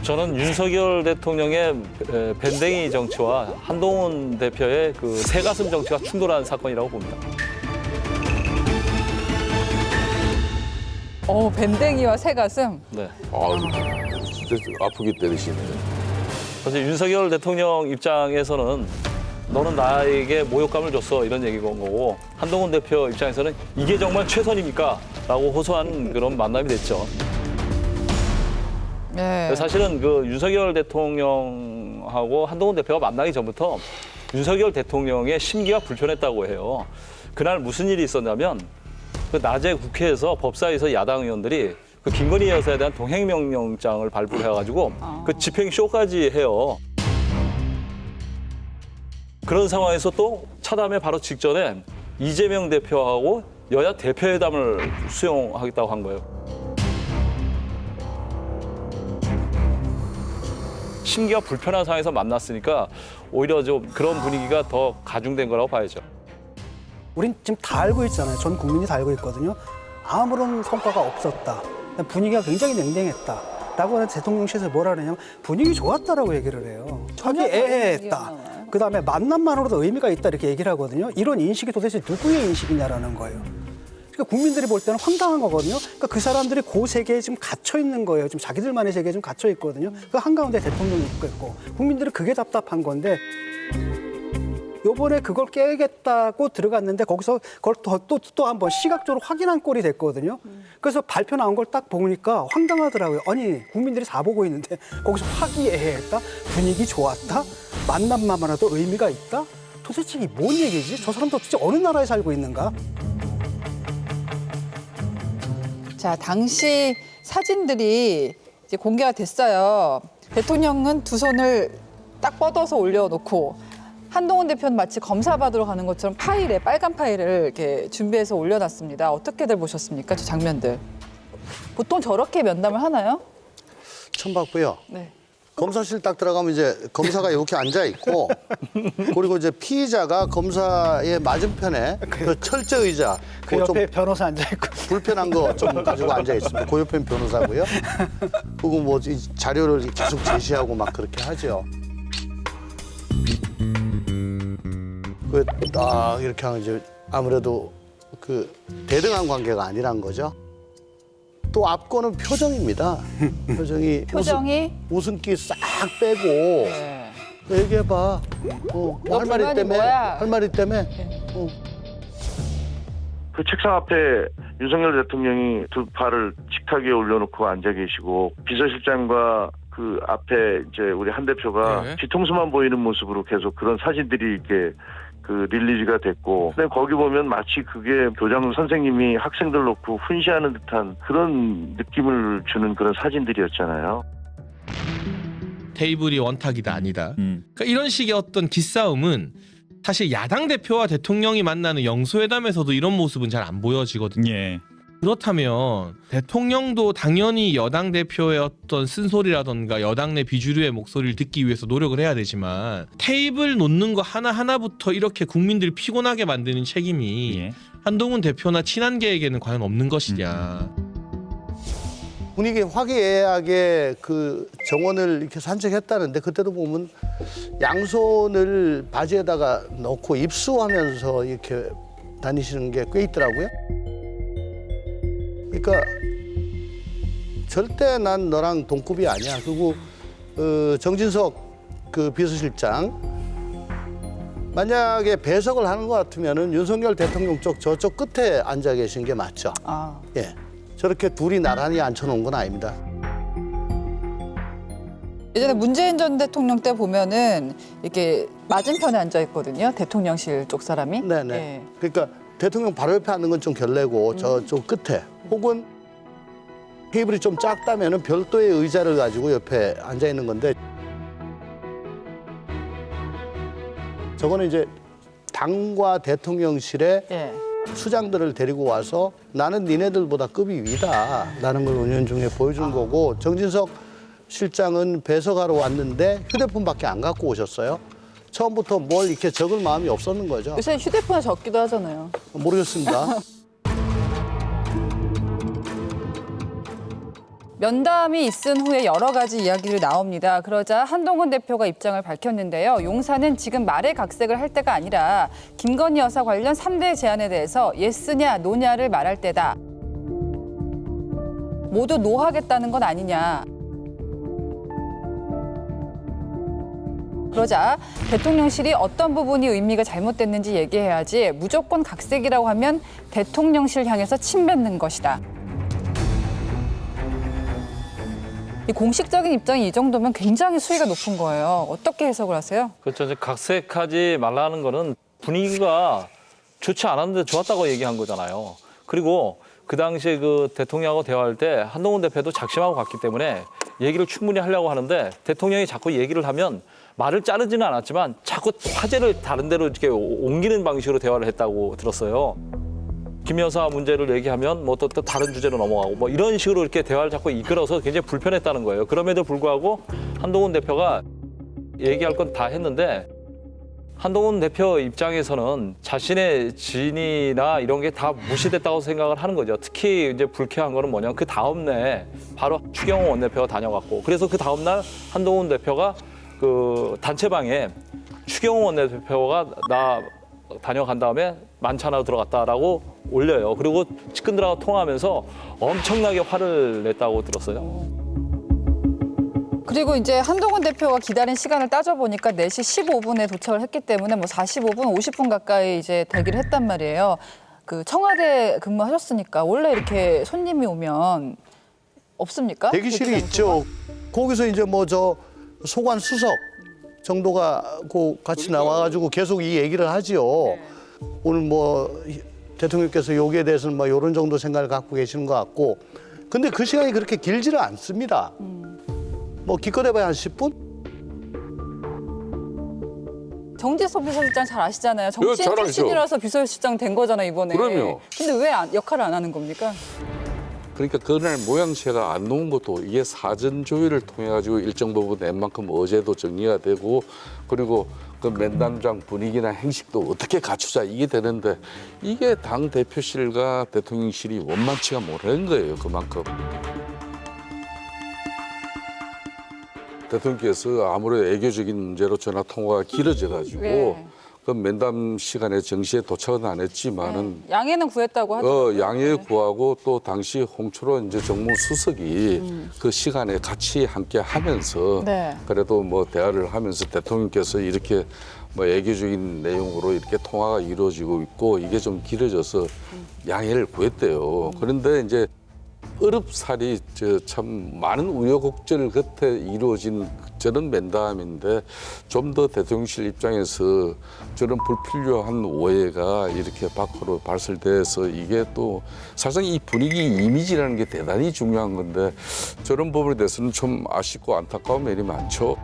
저는 윤석열 대통령의 밴댕이 정치와 한동훈 대표의 그 새가슴 정치가 충돌한 사건이라고 봅니다. 밴댕이와 새가슴. 네. 진짜 아프게 때리시네. 그래서 윤석열 대통령 입장에서는 너는 나에게 모욕감을 줬어 이런 얘기가 온 거고 한동훈 대표 입장에서는 이게 정말 최선입니까? 라고 호소한 그런 만남이 됐죠. 네. 사실은 그 윤석열 대통령하고 한동훈 대표가 만나기 전부터 윤석열 대통령의 심기가 불편했다고 해요. 그날 무슨 일이 있었냐면 그 낮에 국회에서 법사위에서 야당 의원들이 그 김건희 여사에 대한 동행명령장을 발부해가지고 그 집행 쇼까지 해요. 그런 상황에서 또 차담회 바로 직전에 이재명 대표하고 여야 대표회담을 수용하겠다고 한 거예요. 심기가 불편한 상황에서 만났으니까 오히려 좀 그런 분위기가 더 가중된 거라고 봐야죠. 우린 지금 다 알고 있잖아요. 전 국민이 다 알고 있거든요. 아무런 성과가 없었다. 분위기가 굉장히 냉랭했다. 라고 하는 대통령실에서 뭐라 그러냐면 분위기 좋았다라고 얘기를 해요. 화기애애했다. 그다음에 만남만으로도 의미가 있다 이렇게 얘기를 하거든요. 이런 인식이 도대체 누구의 인식이냐라는 거예요. 그러니까 국민들이 볼 때는 황당한 거거든요. 그러니까 그 사람들이 그 세계에 지금 갇혀 있는 거예요. 지금 자기들만의 세계에 좀 갇혀 있거든요. 그 한가운데 대통령이 있고 국민들은 그게 답답한 건데 요번에 그걸 깨겠다고 들어갔는데 거기서 그걸 또 한 번 시각적으로 확인한 꼴이 됐거든요. 그래서 발표 나온 걸 딱 보니까 황당하더라고요. 아니 국민들이 다 보고 있는데 거기서 화기애애했다? 분위기 좋았다? 만남만으로도 의미가 있다? 도대체 이게 뭔 얘기지? 저 사람도 도대체 어느 나라에 살고 있는가? 자, 당시 사진들이 이제 공개가 됐어요. 대통령은 두 손을 딱 뻗어서 올려놓고 한동훈 대표는 마치 검사 받으러 가는 것처럼 파일에 빨간 파일을 이렇게 준비해서 올려놨습니다. 어떻게들 보셨습니까? 저 장면들. 보통 저렇게 면담을 하나요? 처음 봤고요. 네. 검사실 딱 들어가면 이제 검사가 이렇게 앉아 있고 그리고 이제 피의자가 검사의 맞은편에 그 철제 의자 그 그거 좀 옆에 변호사 앉아 있고. 불편한 거 좀 가지고 앉아 있습니다. 그 옆에는 변호사고요. 그리고 뭐 이 자료를 계속 제시하고 막 그렇게 하죠. 그 딱 이렇게 하면 이제 아무래도 그 대등한 관계가 아니란 거죠. 또 앞거는 표정입니다. 표정이 웃음기 싹 빼고 네. 얘기해봐. 할 말이 불만이 때문에 뭐야? 할 말이 때문에. 그 책상 앞에 윤석열 대통령이 두 팔을 식탁 위에 올려놓고 앉아 계시고 비서실장과 그 앞에 이제 우리 한 대표가 뒤통수만 보이는 모습으로 계속 그런 사진들이 이렇게 그 릴리즈가 됐고, 근데 거기 보면 마치 그게 교장 선생님이 학생들 놓고 훈시하는 듯한 그런 느낌을 주는 그런 사진들이었잖아요. 테이블이 원탁이다 아니다. 그러니까 이런 식의 어떤 기싸움은 사실 야당 대표와 대통령이 만나는 영수회담에서도 이런 모습은 잘 안 보여지거든요. 예. 그렇다면 대통령도 당연히 여당 대표의 어떤 쓴소리라던가 여당 내 비주류의 목소리를 듣기 위해서 노력을 해야 되지만 테이블 놓는 거 하나하나부터 이렇게 국민들을 피곤하게 만드는 책임이 예. 한동훈 대표나 친한계에게는 과연 없는 것이냐. 분위기 화기애애하게 그 정원을 이렇게 산책했다는데 그때도 보면 양손을 바지에다가 넣고 입수하면서 이렇게 다니시는 게 꽤 있더라고요. 그러니까 절대 난 너랑 동급이 아니야. 그리고 정진석 그 비서실장 만약에 배석을 하는 것 같으면은 윤석열 대통령 쪽 저쪽 끝에 앉아 계신 게 맞죠. 아. 예, 저렇게 둘이 나란히 앉혀놓은 건 아닙니다. 예전에 문재인 전 대통령 때 보면은 이렇게 맞은편에 앉아 있거든요. 대통령실 쪽 사람이. 네네. 예. 그러니까 대통령 바로 옆에 앉는 건 좀 결례고 저쪽 끝에 혹은 테이블이 좀 작다면은 별도의 의자를 가지고 옆에 앉아 있는 건데 저거는 이제 당과 대통령실에 예. 수장들을 데리고 와서 나는 니네들보다 급이 위다라는 걸 은연중에 보여준 거고 정진석 실장은 배석하러 왔는데 휴대폰밖에 안 갖고 오셨어요. 처음부터 뭘 이렇게 적을 마음이 없었는 거죠. 요새 휴대폰에 적기도 하잖아요. 모르겠습니다. 면담이 있은 후에 여러 가지 이야기들이 나옵니다. 그러자 한동훈 대표가 입장을 밝혔는데요. 용사는 지금 말의 각색을 할 때가 아니라 김건희 여사 관련 3대 제안에 대해서 예스냐 노냐를 말할 때다. 모두 노하겠다는 건 아니냐. 그러자 대통령실이 어떤 부분이 의미가 잘못됐는지 얘기해야지 무조건 각색이라고 하면 대통령실 향해서 침뱉는 것이다. 이 공식적인 입장이 이 정도면 굉장히 수위가 높은 거예요. 어떻게 해석을 하세요? 그렇죠. 이제 각색하지 말라는 거는 분위기가 좋지 않았는데 좋았다고 얘기한 거잖아요. 그리고 그 당시에 그 대통령하고 대화할 때 한동훈 대표도 작심하고 갔기 때문에 얘기를 충분히 하려고 하는데 대통령이 자꾸 얘기를 하면 말을 자르지는 않았지만 자꾸 화제를 다른 데로 이렇게 옮기는 방식으로 대화를 했다고 들었어요. 김 여사 문제를 얘기하면 뭐 또 다른 주제로 넘어가고 뭐 이런 식으로 이렇게 대화를 자꾸 이끌어서 굉장히 불편했다는 거예요. 그럼에도 불구하고 한동훈 대표가 얘기할 건 다 했는데 한동훈 대표 입장에서는 자신의 진이나 이런 게 다 무시됐다고 생각을 하는 거죠. 특히 이제 불쾌한 거는 뭐냐면 그 다음 날 바로 추경호 원내대표가 다녀갔고 그래서 그 다음 날 한동훈 대표가 그 단체방에 추경호 원내대표가 나 다녀간 다음에 만찬하러 들어갔다라고 올려요. 그리고 측근들하고 통화하면서 엄청나게 화를 냈다고 들었어요. 그리고 이제 한동훈 대표가 기다린 시간을 따져보니까 4시 15분에 도착을 했기 때문에 뭐 45분, 50분 가까이 이제 대기를 했단 말이에요. 그 청와대 근무하셨으니까 원래 이렇게 손님이 오면 없습니까? 대기실이 있죠. 거기서 이제 뭐 저 소관 수석 정도가 그 같이 나와가지고 계속 이 얘기를 하지요. 오늘 뭐 대통령께서 여기에 대해서는 뭐 이런 정도 생각을 갖고 계시는 것 같고, 근데 그 시간이 그렇게 길지는 않습니다. 뭐 기껏 해봐야 한 10분? 정지석 비서실장 잘 아시잖아요. 예, 정치인 잘 알죠. 출신이라서 비서실장 된 거잖아요, 이번에. 그럼요. 근데 왜 역할을 안 하는 겁니까? 그러니까 그날 모양새가 안 놓은 것도 이게 사전 조율을 통해 가지고 일정 부분 낸 만큼 어제도 정리가 되고 그리고 그 면담장 분위기나 행식도 어떻게 갖추자 이게 되는데 이게 당 대표실과 대통령실이 원만치가 못한 거예요. 그만큼. 대통령께서 아무래도 애교적인 문제로 전화 통화가 길어져 가지고 네. 그 면담 시간에 정시에 도착은 안 했지만은 양해는 구했다고 하죠. 양해 구하고 또 당시 홍철호 이제 정무수석이 그 시간에 같이 함께 하면서 네. 그래도 뭐 대화를 하면서 대통령께서 이렇게 뭐 애교적인 내용으로 이렇게 통화가 이루어지고 있고 이게 좀 길어져서 양해를 구했대요. 그런데 이제 어렵사리 참 많은 우여곡절 끝에 이루어진 저런 면담인데 좀 더 대통령실 입장에서 저런 불필요한 오해가 이렇게 밖으로 발설돼서 이게 또 사실상 이 분위기 이미지라는 게 대단히 중요한 건데 저런 부분에 대해서는 좀 아쉽고 안타까운 면이 많죠.